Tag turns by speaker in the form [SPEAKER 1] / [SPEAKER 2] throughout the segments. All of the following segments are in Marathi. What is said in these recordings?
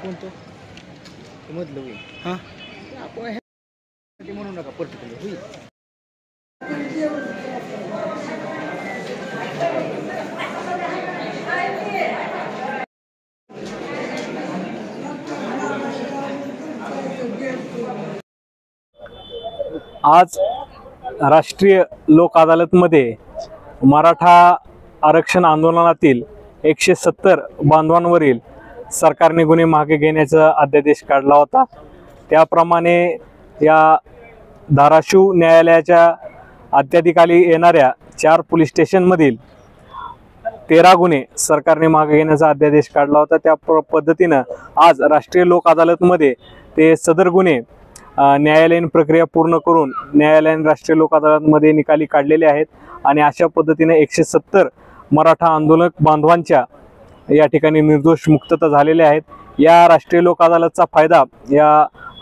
[SPEAKER 1] कोणतं ते मधलं होईल हां आपण ह्यासाठी म्हणू नका पर्टिक्युलर होईल.
[SPEAKER 2] आज राष्ट्रीय लोक अदालतमध्ये मराठा आरक्षण आंदोलनातील 170 बांधवांवरील सरकारने गुन्हे मागे घेण्याचा अध्यादेश काढला होता. त्याप्रमाणे या धाराशिव न्यायालयाच्या अत्याधिकाली येणाऱ्या 4 पोलीस स्टेशनमधील 13 गुन्हे सरकारने मागे घेण्याचा अध्यादेश काढला होता. त्या पद्धतीनं आज राष्ट्रीय लोक अदालतमध्ये ते सदर गुन्हे न्यायालयीन प्रक्रिया पूर्ण करून न्यायालयीन राष्ट्रीय लोक अदालतमध्ये निकाली काढलेले आहेत. आणि अशा पद्धतीने 170 मराठा आंदोलक बांधवांच्या या ठिकाणी निर्दोष मुक्तता झालेल्या आहेत. या राष्ट्रीय लोक अदालतचा फायदा या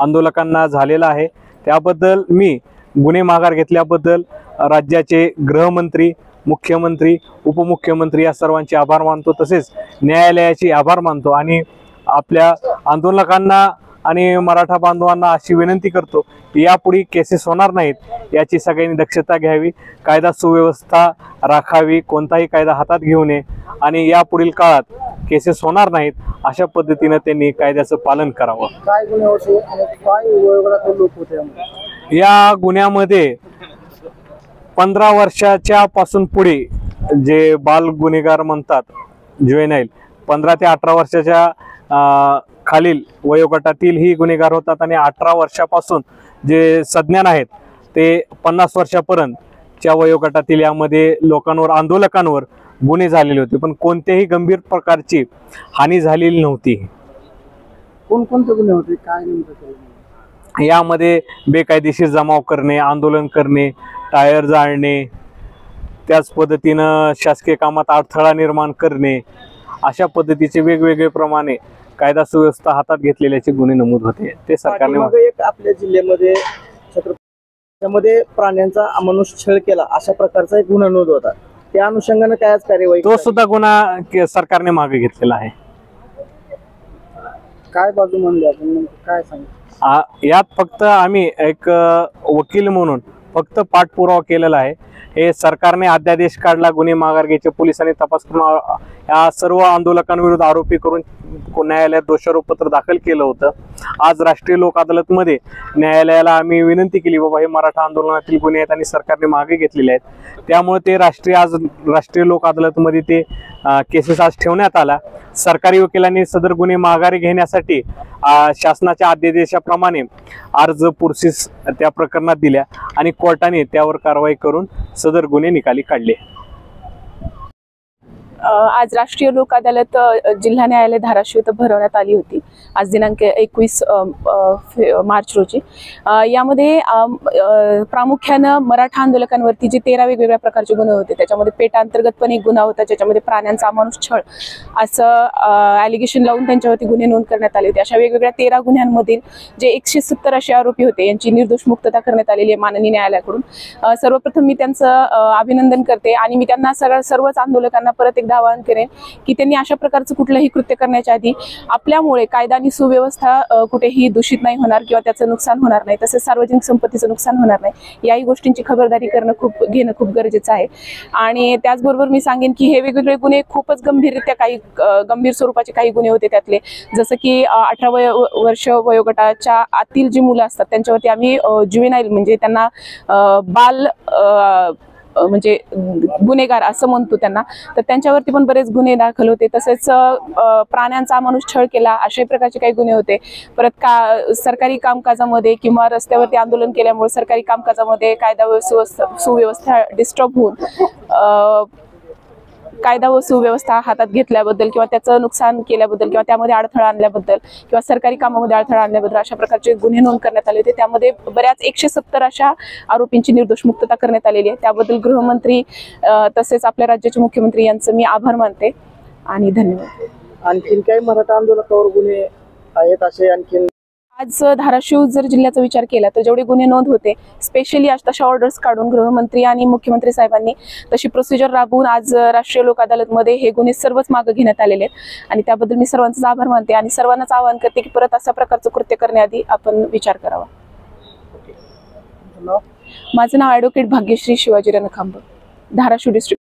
[SPEAKER 2] आंदोलकांना झालेला आहे. त्याबद्दल मी गुन्हे माघार घेतल्याबद्दल राज्याचे गृहमंत्री, मुख्यमंत्री, उपमुख्यमंत्री या सर्वांचे आभार मानतो. तसेच न्यायालयाचे आभार मानतो आणि आपल्या आंदोलकांना आणि मराठा बांधवांना अशी विनंती करतो की यापुढे केसेस होणार नाहीत याची सगळ्यांनी दक्षता घ्यावी, कायदा सुव्यवस्था राखावी, कोणताही कायदा हातात घेऊ नये आणि यापुढील काळात केसेस होणार नाहीत अशा पद्धतीने त्यांनी कायद्याचं पालन करावं.
[SPEAKER 1] काय गुन्हे होते आणि काय वयोगटातील लोक होते
[SPEAKER 2] या गुन्ह्यामध्ये 15 वर्षाच्या पासून पुढे जे बाल गुन्हेगार म्हणतात, ज्युएनाईल, 15 ते 18 वर्षाच्या खालील वयोगटातील ही गुन्हेगार होतात आणि 18 वर्षापासून जे सज्ञान आहेत ते 50 वर्षापर्यंतच्या वयोगटातील यामध्ये लोकांवर, आंदोलकांवर गुन्हे झालेले होते, पण कोणत्याही गंभीर प्रकारची हानी झालेली नव्हती.
[SPEAKER 1] कोणकोणते गुन्हे होते, काय नेमकं?
[SPEAKER 2] यामध्ये बेकायदेशीर जमाव करणे, आंदोलन करणे, टायर जाळणे, त्याच पद्धतीनं शासकीय कामात अडथळा निर्माण करणे, अशा पद्धतीचे वेगवेगळे प्रमाणे कायदा सुव्यवस्था हातात घेतलेल्याचे गुन्हे नमूद होते. ते सरकारने
[SPEAKER 1] एक आपल्या जिल्ह्यामध्ये छत्रपतीमध्ये प्राण्यांचा अमानुष छळ केला अशा प्रकारचा एक गुन्हा नोंद होता. त्या अनुषंगाने काय कार्यवाही?
[SPEAKER 2] तो सुद्धा गुन्हा सरकारने मागे घेतलेला आहे.
[SPEAKER 1] काय बाजू म्हणली आपण, काय सांग?
[SPEAKER 2] यात फक्त आम्ही एक वकील म्हणून फक्त पाठपुरावा केलेला आहे. हे सरकारने अध्यादेश काढला, गुन्हे माघार घ्यायचे, पोलिसांनी तपास करून या सर्व आंदोलकांविरुद्ध आरोपी करून न्यायालयात दोषारोपपत्र दाखल केलं होतं. आज राष्ट्रीय लोक अदालतमध्ये न्यायालयाला आम्ही विनंती केली, बाबा हे मराठा आंदोलनातील गुन्हे आहेत आणि सरकारने मागे घेतलेले आहेत, त्यामुळे ते राष्ट्रीय लोक अदालतमध्ये ते केसेस आज ठेवण्यात आला. सरकारी वकिलांनी सदर गुन्हे माघारी घेण्यासाठी शासनाच्या अध्यादेशाप्रमाणे अर्ज पुरसीस त्या प्रकरणात दिल्या आणि कोर्टाने त्यावर कारवाई करून सदर गुन्हे निकाली काढले.
[SPEAKER 3] आज राष्ट्रीय लोक अदालत जिल्हा न्यायालय धाराशिव इथं भरवण्यात आली होती आज दिनांक 21 मार्च रोजी. यामध्ये प्रामुख्यानं मराठा आंदोलकांवरती जे 13 वेगवेगळ्या प्रकारचे गुन्हे होते, त्याच्यामध्ये पेटा अंतर्गत पण एक गुन्हा होता ज्याच्यामध्ये प्राण्यांचा अमानुष छळ असं ॲलिगेशन लावून त्यांच्यावरती गुन्हे नोंद करण्यात आले होते. अशा वेगवेगळ्या 13 गुन्ह्यांमधील जे 170 असे आरोपी होते यांची निर्दोष मुक्तता करण्यात आलेली आहे माननीय न्यायालयाकडून. सर्वप्रथम मी त्यांचं अभिनंदन करते आणि मी त्यांना सर्वच आंदोलकांना परत एकदा आवाहन करेन की त्यांनी अशा प्रकारचं कुठलंही कृत्य करण्याच्या आधी आपल्यामुळे कायदा आणि सुव्यवस्था कुठेही दूषित नाही होणार किंवा त्याचं नुकसान होणार नाही, तसेच सार्वजनिक संपत्तीचं नुकसान होणार नाही, याही गोष्टींची खबरदारी घेणं खूप गरजेचं आहे. आणि त्याचबरोबर मी सांगेन की हे वेगवेगळे गुन्हे खूपच गंभीररित्या काही गंभीर स्वरूपाचे काही गुन्हे होते. त्यातले जसं की 18 वर्ष वयोगटाच्या आतील जी मुलं असतात त्यांच्यावरती आम्ही ज्युएनाईल म्हणजे त्यांना बाल म्हणजे गुन्हेगार असं म्हणतो त्यांना, तर त्यांच्यावरती पण बरेच गुन्हे दाखल होते. तसेच प्राण्यांचा अमानुष छळ केला अशा प्रकारचे काही गुन्हे होते. परत सरकारी कामकाजामध्ये किंवा रस्त्यावरती आंदोलन केल्यामुळे सरकारी कामकाजामध्ये कायदा सुव्यवस्था डिस्टर्ब होऊन कायदा व सुव्यवस्था हातात घेतल्याबद्दल किंवा त्याचं नुकसान केल्याबद्दल किंवा त्यामध्ये अडथळा आणल्याबद्दल किंवा सरकारी कामामध्ये अडथळा आणल्याबद्दल अशा प्रकारचे गुन्हे नोंद करण्यात आले होते. त्यामध्ये बऱ्याच 170 अशा आरोपींची निर्दोष मुक्तता करण्यात आलेली आहे. त्याबद्दल गृहमंत्री तसेच आपल्या राज्याचे मुख्यमंत्री यांचं मी आभार मानते आणि धन्यवाद.
[SPEAKER 1] आणखीन काही मराठा आंदोलकावर गुन्हे आहेत असे आणखीन
[SPEAKER 3] आज धाराशिव जर जिल्ह्याचा विचार केला तर जेवढे गुन्हे नोंद होते, स्पेशली आज तशा ऑर्डर्स काढून गृहमंत्री आणि मुख्यमंत्री साहेबांनी तशी प्रोसिजर राबवून आज राष्ट्रीय लोक अदालतमध्ये हे गुन्हे सर्वच मागे घेण्यात आलेले आहेत आणि त्याबद्दल मी सर्वांचा आभार मानते आणि सर्वांनाच आवाहन करते की परत अशा प्रकारचं कृत्य करण्याआधी आपण विचार करावा. माझं नाव ॲडव्होकेट भाग्यश्री शिवाजी रणखांब, धाराशिव डिस्ट्रिक्ट.